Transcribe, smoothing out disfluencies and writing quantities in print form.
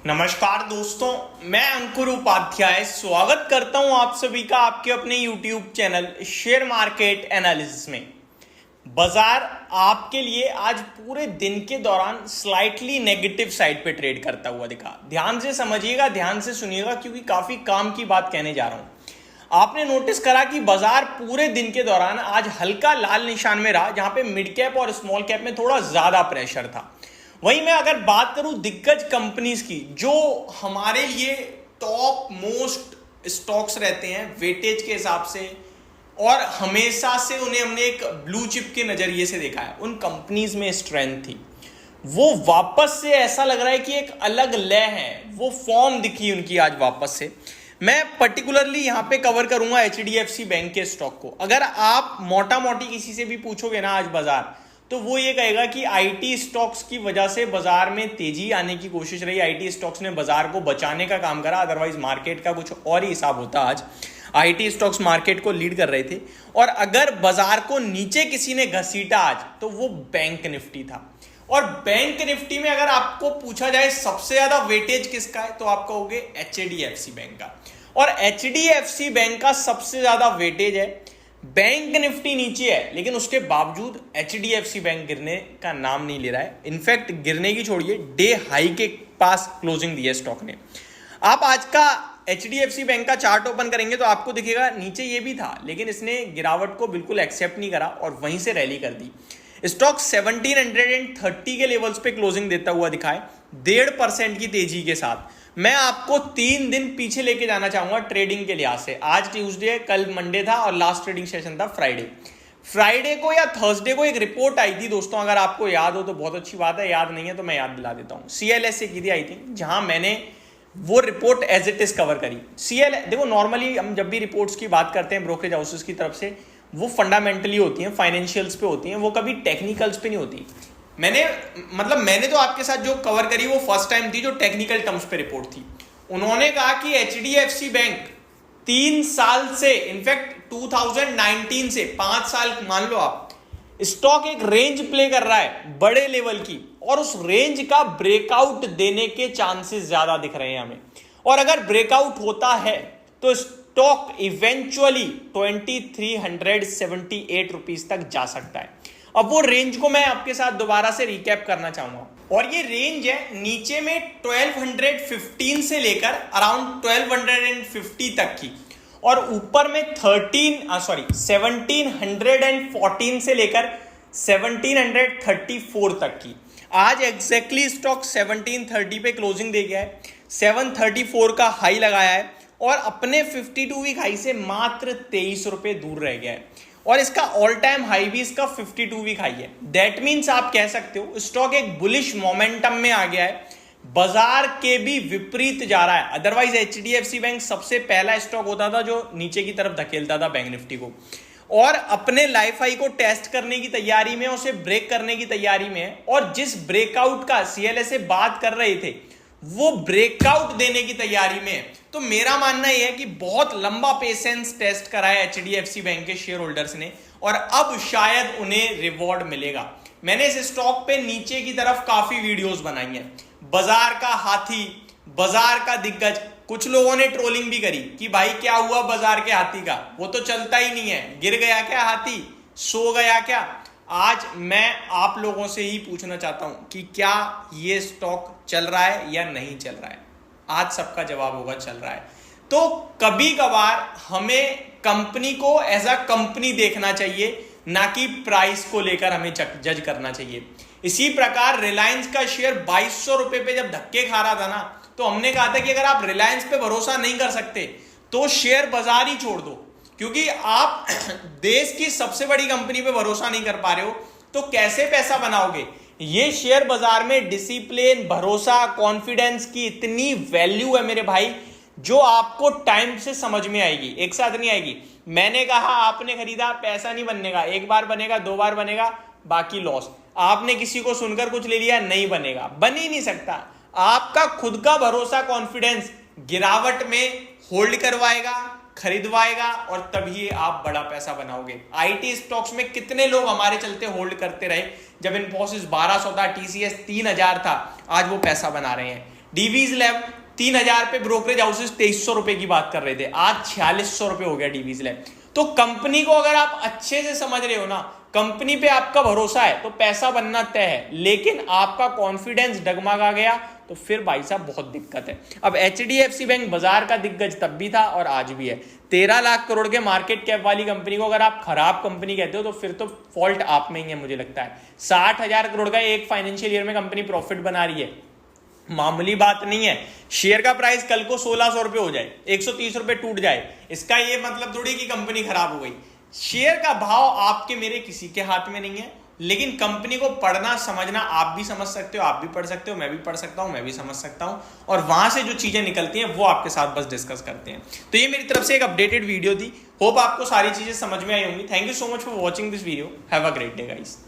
नमस्कार दोस्तों, मैं अंकुर उपाध्याय स्वागत करता हूं आप सभी का आपके अपने YouTube channel share market analysis में। बाजार आपके लिए आज पूरे दिन के दौरान स्लाइटली नेगेटिव साइड पे ट्रेड करता हुआ दिखा। ध्यान से समझिएगा, ध्यान से सुनिएगा, क्योंकि काफी काम की बात कहने जा रहा हूं। आपने नोटिस करा कि बाजार पूरे दिन के दौरान आज हल्का लाल निशान में रहा, जहां पे मिड कैप और स्मॉल कैप में थोड़ा ज्यादा प्रेशर था। वहीं मैं अगर बात करूं दिग्गज कंपनीज की, जो हमारे लिए टॉप मोस्ट स्टॉक्स रहते हैं वेटेज के हिसाब से, और हमेशा से उन्हें हमने एक ब्लू चिप के नजरिए से देखा है, उन कंपनीज में स्ट्रेंथ थी। वो वापस से ऐसा लग रहा है कि एक अलग लय है, वो फॉर्म दिखी उनकी आज वापस से। मैं पर्टिकुलरली यहां पे कवर करूंगा HDFC बैंक के स्टॉक को। अगर आप मोटा मोटी किसी से भी पूछोगे ना आज बाजार, तो वो ये कहेगा कि आईटी स्टॉक्स की वजह से बाजार में तेजी आने की कोशिश रही। आईटी स्टॉक्स ने बाजार को बचाने का काम करा, अदरवाइज मार्केट का कुछ और ही हिसाब होता। आज आईटी स्टॉक्स मार्केट को लीड कर रहे थे, और अगर बाजार को नीचे किसी ने घसीटा आज, तो वो बैंक निफ्टी था। और बैंक निफ्टी में अगर आपको पूछा जाए सबसे ज्यादा वेटेज किसका है, तो आप कहोगे HDFC बैंक का। और HDFC बैंक का सबसे ज्यादा वेटेज है। बैंक निफ्टी नीचे है, लेकिन उसके बावजूद HDFC बैंक गिरने का नाम नहीं ले रहा है। इनफैक्ट गिरने की छोड़िए, डे हाई के पास क्लोजिंग दी है स्टॉक ने। आप आज का HDFC बैंक का चार्ट ओपन करेंगे तो आपको दिखेगा नीचे ये भी था, लेकिन इसने गिरावट को बिल्कुल एक्सेप्ट नहीं करा और वहीं से रैली कर दी। स्टॉक 1730 के लेवल्स पे क्लोजिंग देता हुआ दिखा है, 1.5% की तेजी के साथ। मैं आपको 3 दिन पीछे लेके जाना चाहूंगा ट्रेडिंग के लिहाज से। आज ट्यूसडे, कल मंडे था और लास्ट ट्रेडिंग सेशन था फ्राइडे को या थर्सडे को एक रिपोर्ट आई थी दोस्तों। अगर आपको याद हो तो बहुत अच्छी बात है, याद नहीं है तो मैं याद दिला देता हूं। CLS से की थी आई थिंक, जहां मैंने वो report as it is cover करी। देखो, नॉर्मली हम जब भी रिपोर्ट्स की बात करते हैं ब्रोकरेज हाउसेस की तरफ से, वो फंडामेंटली होती हैं, फाइनेंशियल्स पे होती हैं, वो कभी टेक्निकल्स पे नहीं होती। मैंने तो आपके साथ जो कवर करी वो फर्स्ट टाइम थी जो टेक्निकल टर्म्स पे रिपोर्ट थी। उन्होंने कहा कि HDFC बैंक 3 साल से, इनफैक्ट 2019 से 5 साल मान लो आप, स्टॉक एक रेंज प्ले कर रहा है बड़े लेवल की, और उस रेंज का ब्रेकआउट देने के चांसेस ज्यादा दिख रहे हैं हमें। और अगर ब्रेकआउट होता है तो स्टॉक इवेंचुअली 2378 रुपीज तक जा सकता है। अब वो रेंज को मैं आपके साथ दोबारा से रिकैप करना चाहूंगा, और ये रेंज है नीचे में 1215 से लेकर अराउंड 1250 तक की, और ऊपर में 1714 से लेकर 1734 तक की। आज एग्जैक्टली स्टॉक 1730 पे क्लोजिंग दे गया है, 734 का हाई लगाया है, और अपने 52 वीक हाई से मात्र 23 रुपए दूर रह गया है। और इसका ऑल टाइम हाई भी इसका 52 वीक हाई है। दैट मीन्स आप कह सकते हो स्टॉक एक बुलिश मोमेंटम में आ गया है, बाजार के भी विपरीत जा रहा है। अदरवाइज HDFC बैंक सबसे पहला स्टॉक होता था जो नीचे की तरफ धकेलता था बैंक निफ्टी को, और अपने लाइफ हाई को टेस्ट करने की तैयारी में, उसे ब्रेक करने की तैयारी में है। और जिस ब्रेकआउट का CLS से बात कर रहे थे, वो ब्रेकआउट देने की तैयारी में है। तो मेरा मानना यह है कि बहुत लंबा पेशेंस टेस्ट करा है HDFC बैंक के शेयर होल्डर्स ने, और अब शायद उन्हें रिवॉर्ड मिलेगा। मैंने इस स्टॉक पे नीचे की तरफ काफी वीडियोस बनाई हैं। बाजार का हाथी, बाजार का दिग्गज, कुछ लोगों ने ट्रोलिंग भी करी कि भाई क्या हुआ बाजार के हाथी का, वो तो चलता ही नहीं है, गिर गया क्या हाथी, सो गया क्या। आज मैं आप लोगों से ही पूछना चाहता हूं कि क्या ये स्टॉक चल रहा है या नहीं चल रहा है। आज सबका जवाब होगा चल रहा है। तो कभी कभार हमें कंपनी को एज अ कंपनी देखना चाहिए, ना कि प्राइस को लेकर हमें जज करना चाहिए। इसी प्रकार रिलायंस का शेयर 2200 रुपए पे जब धक्के खा रहा था ना, तो हमने कहा था कि अगर आप रिलायंस पे भरोसा नहीं कर सकते तो शेयर बाजार ही छोड़ दो, क्योंकि आप देश की सबसे बड़ी कंपनी पे भरोसा नहीं कर पा रहे हो तो कैसे पैसा बनाओगे। ये शेयर बाजार में डिसिप्लिन, भरोसा, कॉन्फिडेंस की इतनी वैल्यू है मेरे भाई, जो आपको टाइम से समझ में आएगी, एक साथ नहीं आएगी। मैंने कहा आपने खरीदा, पैसा नहीं बनने का, एक बार बनेगा, 2 बार बनेगा, बाकी लॉस। आपने किसी को सुनकर कुछ ले लिया, नहीं बनेगा, बन ही नहीं सकता। आपका खुद का भरोसा, कॉन्फिडेंस गिरावट में होल्ड करवाएगा, खरीदवाएगा, और तभी आप बड़ा पैसा बनाओगे। आईटी स्टॉक्स में कितने लोग हमारे चलते होल्ड करते रहे, जब इन्फोसिस 1200 था, TCS 3000 था, आज वो पैसा बना रहे हैं। डीवीज लैब 3000 पे ब्रोकरेज हाउसेस 2300 रुपए की बात कर रहे थे, आज 4600 रुपए हो गया डीवीज लैब। तो कंपनी को अगर आप अच्छे से समझ रहे हो ना, कंपनी पे आपका भरोसा है तो पैसा बनना तय है, लेकिन आपका कॉन्फिडेंस डगमगा गया तो फिर भाई साहब बहुत दिक्कत है। अब HDFC बैंक बाजार का दिग्गज तब भी था और आज भी है। 13 लाख करोड़ के मार्केट कैप वाली कंपनी को अगर आप खराब कंपनी कहते हो तो फिर तो फॉल्ट आप में ही है मुझे लगता है। 60,000 करोड़ का एक फाइनेंशियल ईयर में कंपनी प्रॉफिट बना रही है, मामूली बात नहीं है। शेयर का प्राइस कल को 1600 रुपए हो जाए, 130 रुपए टूट जाए, इसका ये मतलब थोड़ी कि कंपनी खराब हो गई। शेयर का भाव आपके मेरे किसी के हाथ में नहीं है, लेकिन कंपनी को पढ़ना समझना आप भी समझ सकते हो, आप भी पढ़ सकते हो, मैं भी पढ़ सकता हूं, मैं भी समझ सकता हूं, और वहां से जो चीजें निकलती हैं वो आपके साथ बस डिस्कस करते हैं। तो ये मेरी तरफ से एक अपडेटेड वीडियो थी, होप आपको सारी चीजें समझ में आई होंगी। Thank you so much for watching this video, have a great day guys.